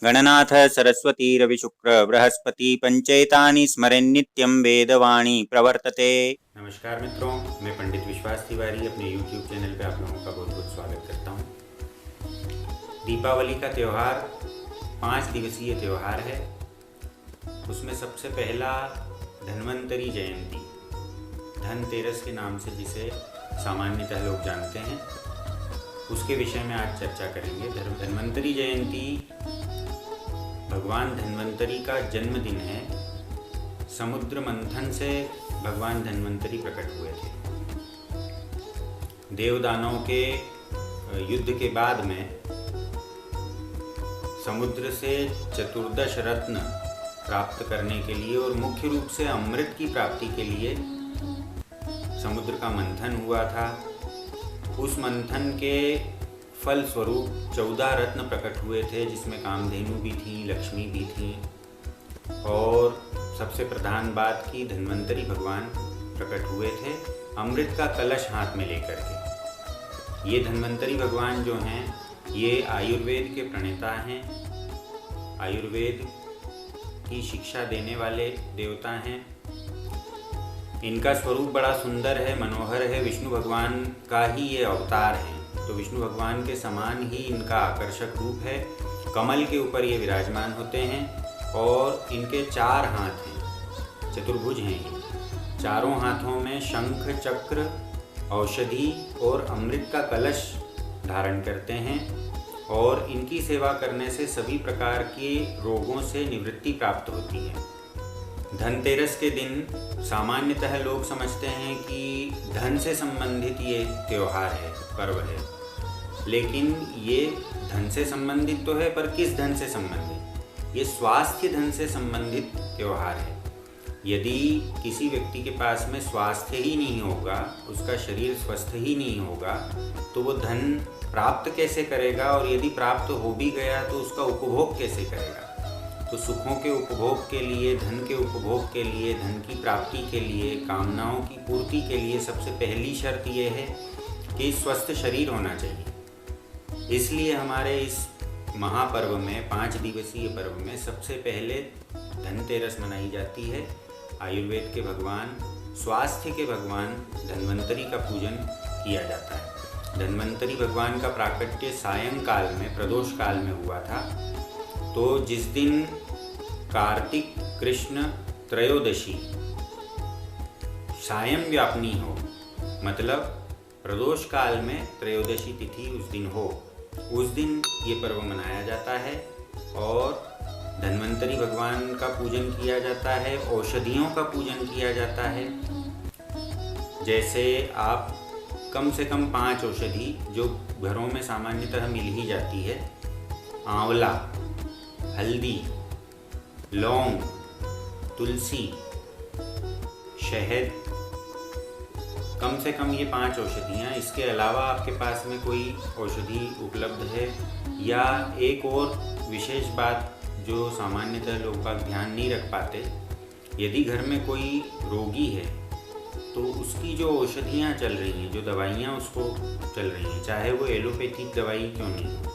गणनाथ सरस्वती रविशुक्र बृहस्पति पंचैतानि स्मरेन्नित्यं वेदवाणी प्रवर्तते। नमस्कार मित्रों, मैं पंडित विश्वास तिवारी अपने YouTube चैनल पे आप लोगों का बहुत बहुत स्वागत करता हूँ। दीपावली का त्यौहार 5 दिवसीय त्यौहार है। उसमें सबसे पहला धन्वंतरी जयंती, धनतेरस के नाम से जिसे सामान्यतः लोग जानते हैं, उसके विषय में आज चर्चा करेंगे। धन्वंतरी जयंती भगवान धन्वंतरी का जन्मदिन है। समुद्र मंथन से भगवान धन्वंतरी प्रकट हुए थे। देवदानों के युद्ध के बाद में समुद्र से चतुर्दश रत्न प्राप्त करने के लिए और मुख्य रूप से अमृत की प्राप्ति के लिए समुद्र का मंथन हुआ था। उस मंथन के फल स्वरूप 14 रत्न प्रकट हुए थे, जिसमें कामधेनु भी थी, लक्ष्मी भी थी और सबसे प्रधान बात की धन्वंतरी भगवान प्रकट हुए थे अमृत का कलश हाथ में लेकर के। ये धन्वंतरी भगवान जो हैं, ये आयुर्वेद के प्रणेता हैं, आयुर्वेद की शिक्षा देने वाले देवता हैं। इनका स्वरूप बड़ा सुंदर है, मनोहर है। विष्णु भगवान का ही ये अवतार है, तो विष्णु भगवान के समान ही इनका आकर्षक रूप है। कमल के ऊपर ये विराजमान होते हैं और इनके 4 हाथ हैं, चतुर्भुज हैं ये। चारों हाथों में शंख, चक्र, औषधि और अमृत का कलश धारण करते हैं और इनकी सेवा करने से सभी प्रकार के रोगों से निवृत्ति प्राप्त होती है। धनतेरस के दिन सामान्यतः लोग समझते हैं कि धन से संबंधित ये त्यौहार है, पर्व है, लेकिन ये धन से संबंधित तो है, पर किस धन से संबंधित? ये स्वास्थ्य धन से संबंधित त्यौहार है। यदि किसी व्यक्ति के पास में स्वास्थ्य ही नहीं होगा, उसका शरीर स्वस्थ ही नहीं होगा, तो वो धन प्राप्त कैसे करेगा? और यदि प्राप्त हो भी गया तो उसका उपभोग कैसे करेगा? तो सुखों के उपभोग के लिए, धन के उपभोग के लिए, धन की प्राप्ति के लिए, कामनाओं की पूर्ति के लिए सबसे पहली शर्त ये है कि स्वस्थ शरीर होना चाहिए। इसलिए हमारे इस महापर्व में, 5 दिवसीय पर्व में सबसे पहले धनतेरस मनाई जाती है। आयुर्वेद के भगवान, स्वास्थ्य के भगवान धन्वंतरी का पूजन किया जाता है। धन्वंतरी भगवान का प्राकट्य सायंकाल में, प्रदोष काल में हुआ था। तो जिस दिन कार्तिक कृष्ण त्रयोदशी सायं व्यापनी हो, मतलब प्रदोष काल में त्रयोदशी तिथि उस दिन हो, उस दिन ये पर्व मनाया जाता है और धन्वंतरी भगवान का पूजन किया जाता है, औषधियों का पूजन किया जाता है। जैसे आप कम से कम 5 औषधि जो घरों में सामान्यतः मिल ही जाती है, आंवला, हल्दी, लौंग, तुलसी, शहद, कम से कम ये 5 औषधियाँ। इसके अलावा आपके पास में कोई औषधि उपलब्ध है, या एक और विशेष बात जो सामान्यतः लोग बाग ध्यान नहीं रख पाते, यदि घर में कोई रोगी है तो उसकी जो औषधियाँ चल रही हैं, जो दवाइयाँ उसको चल रही हैं, चाहे वो एलोपैथिक दवाई क्यों नहीं हो,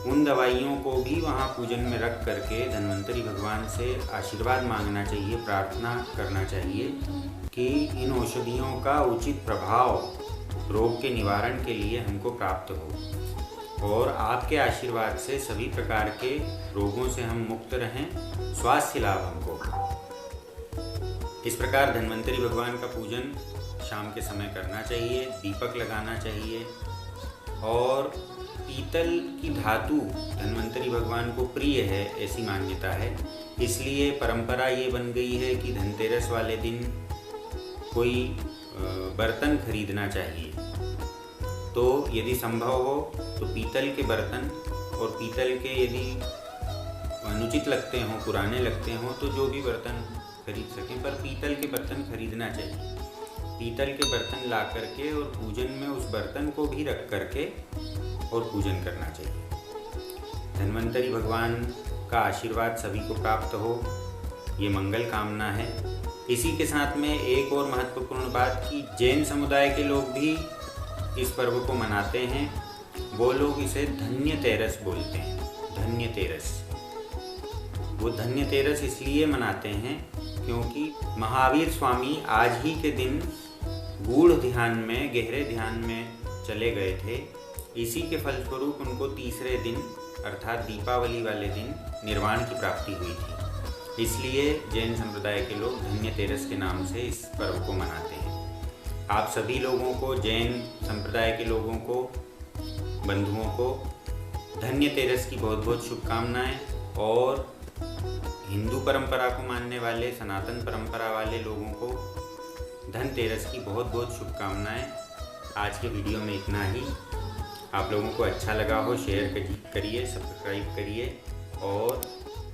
उन दवाइयों को भी वहाँ पूजन में रख करके धन्वंतरी भगवान से आशीर्वाद मांगना चाहिए, प्रार्थना करना चाहिए कि इन औषधियों का उचित प्रभाव रोग के निवारण के लिए हमको प्राप्त हो और आपके आशीर्वाद से सभी प्रकार के रोगों से हम मुक्त रहें, स्वास्थ्य लाभ हमको। इस प्रकार धन्वंतरी भगवान का पूजन शाम के समय करना चाहिए, दीपक लगाना चाहिए। और पीतल की धातु धन्वंतरी भगवान को प्रिय है, ऐसी मान्यता है। इसलिए परंपरा ये बन गई है कि धनतेरस वाले दिन कोई बर्तन खरीदना चाहिए। तो यदि संभव हो तो पीतल के बर्तन, और पीतल के यदि अनुचित लगते हों, पुराने लगते हों, तो जो भी बर्तन खरीद सकें, पर पीतल के बर्तन खरीदना चाहिए। पीतल के बर्तन ला करके और पूजन में उस बर्तन को भी रख करके और पूजन करना चाहिए। धन्वंतरी भगवान का आशीर्वाद सभी को प्राप्त हो, ये मंगल कामना है। इसी के साथ में एक और महत्वपूर्ण बात कि जैन समुदाय के लोग भी इस पर्व को मनाते हैं। वो लोग इसे धन्यतेरस बोलते हैं। धन्यतेरस। वो धन्यतेरस इसलिए मनाते हैं क्योंकि महावीर स्वामी आज ही के दिन गूढ़ ध्यान में, गहरे ध्यान में चले गए थे। इसी के फलस्वरूप उनको तीसरे दिन अर्थात दीपावली वाले दिन निर्वाण की प्राप्ति हुई थी। इसलिए जैन संप्रदाय के लोग धन्यतेरस के नाम से इस पर्व को मनाते हैं। आप सभी लोगों को, जैन संप्रदाय के लोगों को, बंधुओं को धन्यतेरस की बहुत बहुत शुभकामनाएं और हिंदू परंपरा को मानने वाले, सनातन परंपरा वाले लोगों को धनतेरस की बहुत बहुत शुभकामनाएं। आज के वीडियो में इतना ही। आप लोगों को अच्छा लगा हो शेयर करिए, सब्सक्राइब करिए और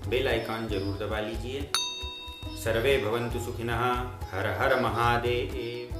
बेल आइकॉन जरूर दबा लीजिए। सर्वे भवन्तु सुखिनः। हर हर महादेव।